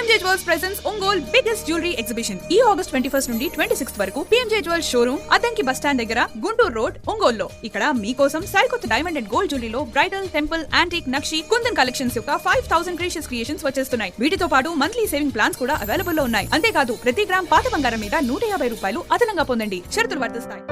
PMJ Jewels presents Ongole biggest jewelry exhibition. ఈ August 21 నుండి 26 వరకు PMJ Jewels showroom Addanki bus stand దగ్గర Guntur road ఒంగోలులో. ఇక్కడ మీకోసం సరికొత్త డైమండ్ అండ్ గోల్డ్ జ్యువెలరీలో బ్రైడల్, టెంపుల్, యాంటిక్, నక్షి, కుందన్ కలెక్షన్స్ యొక్క 5000 ప్రీషియస్ క్రియేషన్స్ వచ్చేస్తున్నాయి. వీటితో పాటు మంత్లీ సేవింగ్ ప్లాన్స్ కూడా అవైలబుల్ లో ఉన్నాయి. అంతేకాదు ప్రతి గ్రామ్ పాత బంగారం మీద 150 రూపాయలు అదనంగా పొందండి. షరతులు వర్తిస్తాయి.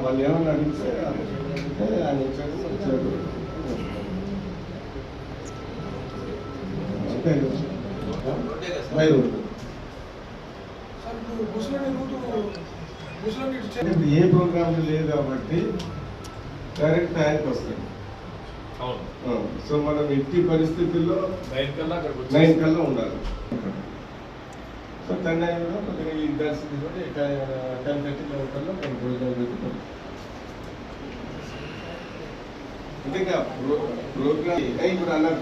వాళ్ళు ఏమన్నా అడిగితే ఆయన వచ్చాడు అంతే ఏ ప్రోగ్రామ్ లేదు కాబట్టి డైరెక్ట్ టైంకి వస్తాయి. సో మనం ఎట్టి పరిస్థితుల్లో 9 కల్లా ఉండాలి. సో 10 అయినా కొద్దిగా ఇద్దాల్సింది 10:30 కల్లా నేను భోజనం పెట్టుకుంటాం. ఇంకా ప్రోగ్రామ్ ఇప్పుడు అన్నారు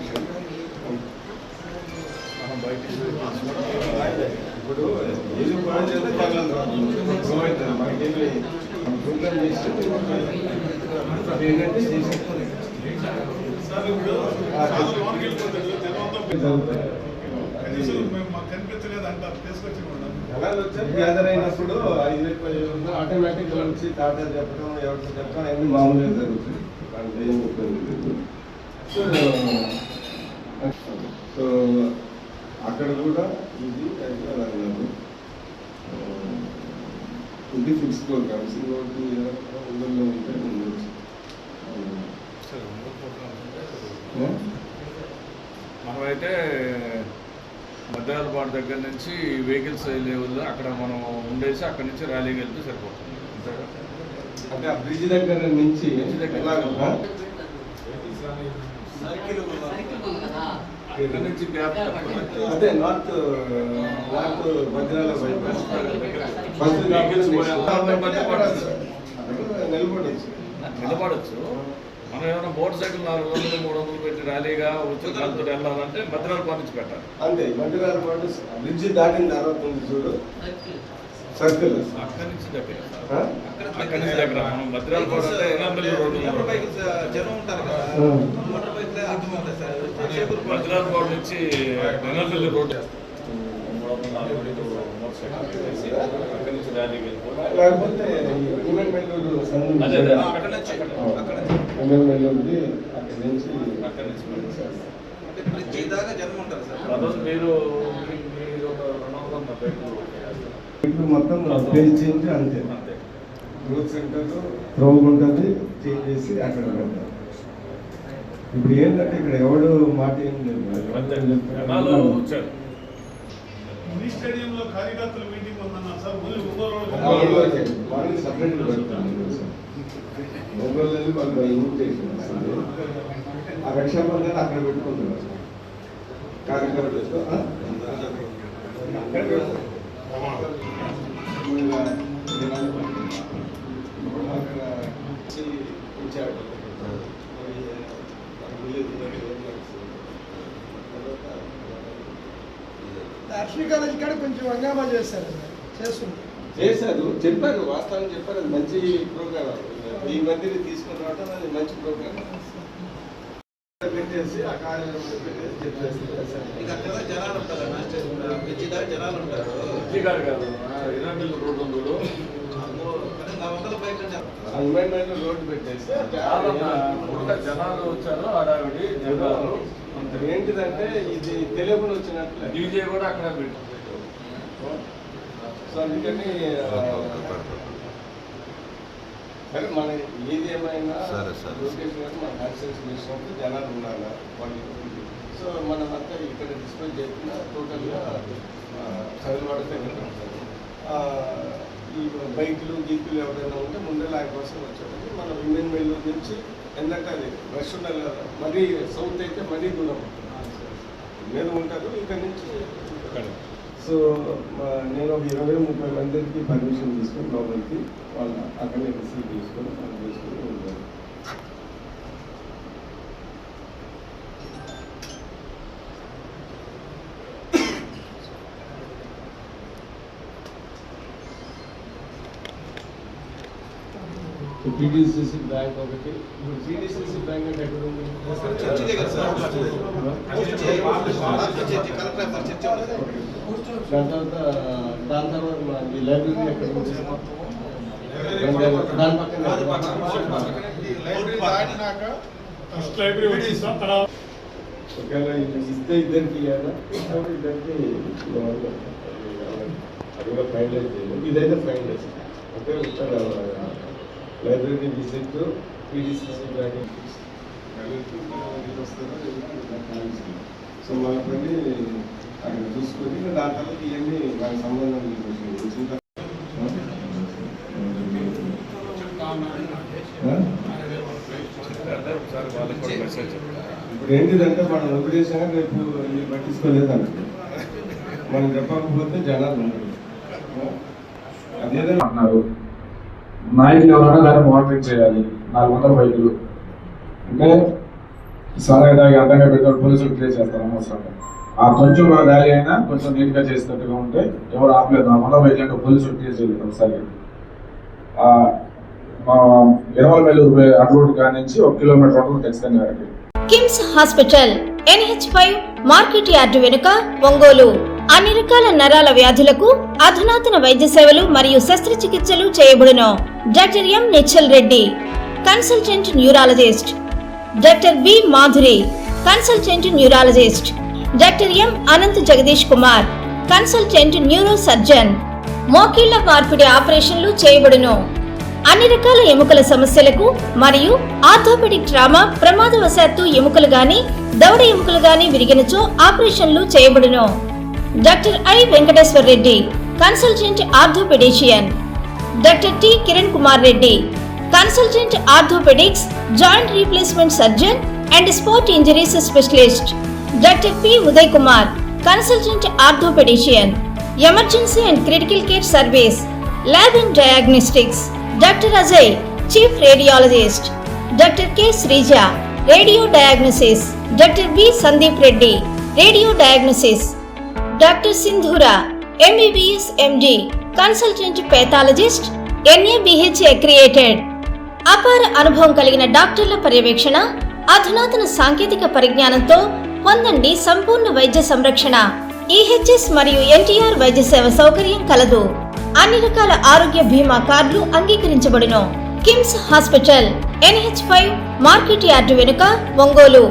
ఇప్పుడు ఏదో బాగా జరుగుతాం ప్రోగ్రామ్ చేసి గ్యాదర్ అయినప్పుడు 5,000 ఆటోమేటిక్ వచ్చి టాటా చెప్పడం ఎవరికి చెప్పడం అన్నీ మామూలుగా జరుగుతుంది. సో అక్కడ కూడా ఇది అన్నారు ఇది ఫిక్స్ ప్రోగ్రామ్స్ ఇంకోటి ఊళ్ళో ఉంటే ఉండొచ్చు. మనమైతే మధ్యాహ్నపాటు దగ్గర నుంచి వెహికల్స్ లెవెల్లో అక్కడ మనం ఉండేసి అక్కడ నుంచి ర్యాలీకి వెళ్తే సరిపోతుంది. అంటే ఆ బ్రిడ్జ్ దగ్గర నుంచి ఇక్కడ నుంచి గ్యాప్ అదే నార్త్ భద్రాల నిలబడచ్చు. మనం ఏమైనా మోటార్ సైకిల్ 400, 300 పెట్టి ర్యాలీగా వచ్చి దాంతో వెళ్ళాలంటే భద్రాలపాటు నుంచి పెట్టాలి. అంతే భద్రాలపాటు బ్రిడ్జ్ దాటిన తర్వాత ఉంది చూడు సర్కిల్ అక్కడి నుంచి దగ్గర మనం భద్రాలపాటు అంటే భద్రాలపాటు నుంచి ఎనపల్లి రోడ్డు అక్కడి నుంచి ర్యాలీకి లేకపోతే ఎమ్మెల్యేలూరు అక్కడి నుంచి మీరు ఇప్పుడు మొత్తం ప్లేస్ చేంజ్ అంతే. గ్రోత్ సెంటర్ త్రోగ్ ఉంటుంది చేంజ్ చేసి అక్కడ పెడతారు. ఇప్పుడు ఏంటంటే ఇక్కడ ఎవడు మాట ఏం లేదు. వాళ్ళని సపరేట్ పెడతారు. ఒంగోలు వాళ్ళు ఇన్విటేషన్ వస్తుంది. ఆ రక్షాబంధాన్ని అక్కడ పెట్టుకుంటున్నారు కార్యకర్తలతో దర్శన కాలేజీ కాడ కొంచెం హంగామా చేశారు. చెప్పారు వాస్తవం చెప్పారు. అది మంచి ప్రోగ్రామ్. ఈ మధ్యని తీసుకుని రావడం అది మంచి ప్రోగ్రామ్ పెట్టేసి ఆ కార్యక్రమం పెట్టేసి చెప్పేసి జనాలు ఉంటారు. జనాలు ఉంటారు రోడ్డు పెట్టేసి జనాలు వచ్చారు. హడావిడి జనాలు ఏంటిదంటే ఇది తెలుగులో వచ్చినట్లు డీజే కూడా అక్కడ పెట్టు. సో అందుకని సరే మన ఏది ఏమైనా లొకేషన్ గారు మన యాక్సెస్ చేసినప్పుడు జనాలు ఉండాలి వాళ్ళు. సో మనం అంతా ఇక్కడ డిస్ప్లే చేయకుండా టోటల్గా చదివాడితే ఈ బైకులు గీకులు ఎవరైనా ఉంటే ముందే లాగ్ కోసం వచ్చేటప్పుడు మన విమెన్ మెయిల్ నుంచి ఎందుకంటే అది రష్ ఉండాలి కదా. మరీ సౌత్ అయితే మరీ దూరం మీద ఉంటారు ఇక్కడ నుంచి. సో నేను ఒక 20-30 మందికి పర్మిషన్ తీసుకొని లోపలికి వాళ్ళు అక్కడనే రిసీవ్ చేసుకొని పని చేసుకొని ఉంటారు. పీడీసీసీ బ్యాంక్ ఒకటి. ఇప్పుడు పీడీసీసీ బ్యాంక్ అంటే ఎక్కడ ఉంది? చర్చి దగ్గర సార్. కలెక్టర్ చర్చి ఉంది సార్. దాని తర్వాత ఈ లైబ్రరీ ఎక్కడ ఉంది? దాని పక్కన ఒకవేళ ఇస్తే ఇద్దరికి ఇవ్వాలా? ఇద్దరికి అది కూడా ఫైనలైజ్ చేయాలి. ఇదైతే ఫైనలైజ్. ఓకే, ఇక్కడ library visit, PDCC bank so మన పని అక్కడ చూసుకొని దాని తర్వాత ఇవన్నీ మనకు సంబంధం వచ్చిన ఒకసారి వాళ్ళకి కూడా మెసేజ్ ఇప్పుడు ఏంటిదంటే మనం ఉపదేశంగా రేపు మీరు పట్టించుకోలేదు అనుకో, మనం చెప్పకపోతే జనాలు ఉండరు. అదేదో అన్నారు నాయకులు ఎవరైనా దాన్ని మానిటరింగ్ చేయాలి. 400 బైకులు అంటే సరైన అడ్డంగా పెట్టుకొని పోలీసులు క్లియర్ చేస్తారు అనవసరంగా. ఆ కొంచెం ర్యాలీ అయినా కొంచెం నీట్గా చేసినట్టుగా ఉంటే ఎవరు ఆపలేదు. 400 బైకులు అంటే పోలీసులు క్లియర్ చేయలేదు. ఒకసారి 20 మైలు అడ్రోడ్ కానించి 1 కిలోమీటర్ రోడ్డు ఖచ్చితంగా అడిగి KIMS hospital NH5 market yard వెనుక ఒంగోలు. అన్ని రకాల నరాల వ్యాధులకు అధునాతన వైద్య సేవలు మరియు శస్త్రచికిత్సలు చేయబడును. Doctor M Nischal Reddy, consultant neurologist. Doctor B Madhuri, consultant neurologist. Doctor M Anant Jagadish Kumar, consultant neuro surgeon. మోకీళ్ల మార్పిడి ఆపరేషన్లు చేయబడును. అన్ని రకాల ఎముకల సమస్యలకు మరియు ఆర్థోపెడిక్ ట్రామా, ప్రమాదవశాత్తు ఎముకలు గాని దవడ ఎముకలు గాని విరిగినచో ఆపరేషన్లు చేయబడును. Doctor I Venkateswara Reddy, consultant orthopedician. Doctor T Kiran Kumar Reddy, consultant orthopaedics, joint replacement surgeon and sport injuries specialist. Doctor P Uday Kumar, consultant orthopedician. Emergency and critical care service, lab and diagnostics. Doctor Ajay, chief radiologist. Doctor K Sreeja, radio diagnosis. Doctor B Sandeep Reddy, radio diagnosis. Doctor Sindhura, MBBS MD, consultant pathologist, NABH accredited. అపార అనుభవం కలిగిన డాక్టర్ల పర్యవేక్షణ, అధునాతన సాంకేతిక పరిజ్ఞానంతో పొందండి సంపూర్ణ వైద్య సంరక్షణ. EHS మరియు NTR వైద్య సేవ సౌకర్యం కలదు. అన్ని రకాల ఆరోగ్య బీమా కార్డులు అంగీకరించబడును. KIMS hospital NH5 market yard వెనుక ఒంగోలు.